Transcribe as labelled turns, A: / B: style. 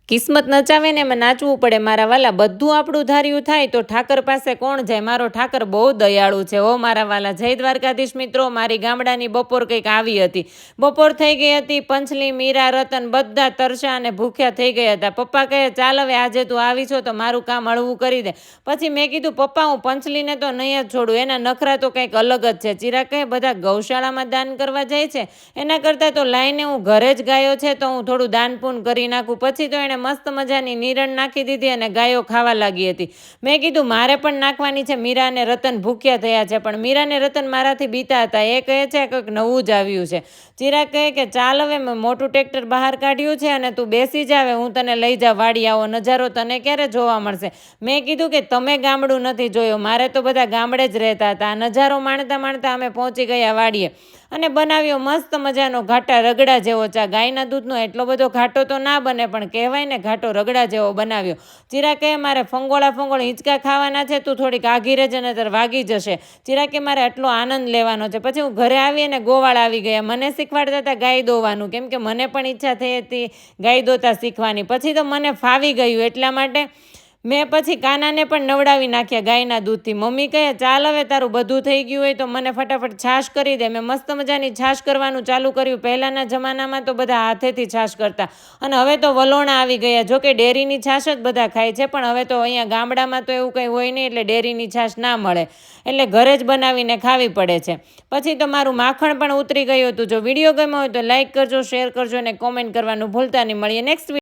A: કિસ્મત નચાવે ને એમાં નાચવું પડે મારા વાલા. બધું આપણું ધાર્યું થાય તો ઠાકર પાસે કોણ જાય? મારો ઠાકર બહુ દયાળુ છે હો મારા વાલા. જય દ્વારકાધીશ મિત્રો. મારી ગામડાની બપોર કંઈક આવી હતી. બપોર થઈ ગઈ હતી. પંચલી, મીરા, રતન બધા તરસા અને ભૂખ્યા થઈ ગયા હતા. પપ્પા કહે ચાલ હવે આજે તું આવી છો તો મારું કામ હળવું કરી દે. પછી મેં કીધું પપ્પા હું પંચલીને તો નહીં જ છોડું, એના નખરા તો કંઈક અલગ જ છે. ચિરાગ કહે બધા ગૌશાળામાં દાન કરવા જાય છે, એના કરતાં તો લાઈને હું ઘરે જ ગાયો છે તો હું થોડું દાન પૂન કરી નાખું. પછી તો એણે મસ્ત મજાની નિરણ નાખી દીધી અને ગાયો ખાવા લાગી હતી. મેં કીધું મારે પણ નાખવાની છે. મીરા અને રતન ભૂખ્યા થયા છે, પણ મીરા અને રતન મારાથી બીતા હતા. એ કહે છે કંઈક નવું જ આવ્યું છે. ચિરાગ કહે કે ચાલ હવે મેં મોટું ટ્રેક્ટર બહાર કાઢ્યું છે અને તું બેસી જાવે, હું તને લઈ જા વાડી. આવો નજારો તને ક્યારે જોવા મળશે? મેં કીધું કે તમે ગામડું નથી જોયું, મારે તો બધા ગામડે જ રહેતા હતા. આ નજારો માણતા માણતા અમે પહોંચી ગયા વાડીએ અને બનાવ્યો મસ્ત મજાનો ઘાટા રગડા જેવો ચા. ગાયના દૂધનો એટલો બધો ઘાટો તો ના બને, પણ કહેવાય ને ઘાટો રગડા જેવો બનાવ્યો. ચિરાગ કહે મારે ફંગોળ હિંચકા ખાવાના છે, તું થોડીક આઘી રહેજે ને તાર વાગી જશે. ચિરાગ કે મારે આટલો આનંદ લેવાનો છે. પછી હું ઘરે આવી અને ગોવાળ આવી ગયા. મને શીખવાડતા હતા ગાય દોવાનું, કેમ કે મને પણ ઈચ્છા થઈ હતી ગાય દોતા શીખવાની. પછી તો મને ફાવી ગયું, એટલા માટે મેં પછી કાનાને પણ નવડાવી નાખ્યા ગાયના દૂધથી. મમ્મી કહે ચાલ હવે તારું બધું થઈ ગયું હોય તો મને ફટાફટ છાશ કરી દે. મેં મસ્ત મજાની છાશ કરવાનું ચાલુ કર્યું. પહેલાંના જમાનામાં તો બધા હાથેથી છાશ કરતા, અને હવે તો વલોણા આવી ગયા. જો કે ડેરીની છાશ જ બધા ખાય છે, પણ હવે તો અહીંયા ગામડામાં તો એવું કંઈ હોય નહીં, એટલે ડેરીની છાશ ના મળે, એટલે ઘરે જ બનાવીને ખાવી પડે છે. પછી તો મારું માખણ પણ ઉતરી ગયું હતું. જો વિડીયો ગમ્યો હોય તો લાઈક કરજો, શેર કરજો અને કોમેન્ટ કરવાનું ભૂલતા નહીં. મળીએ નેક્સ્ટ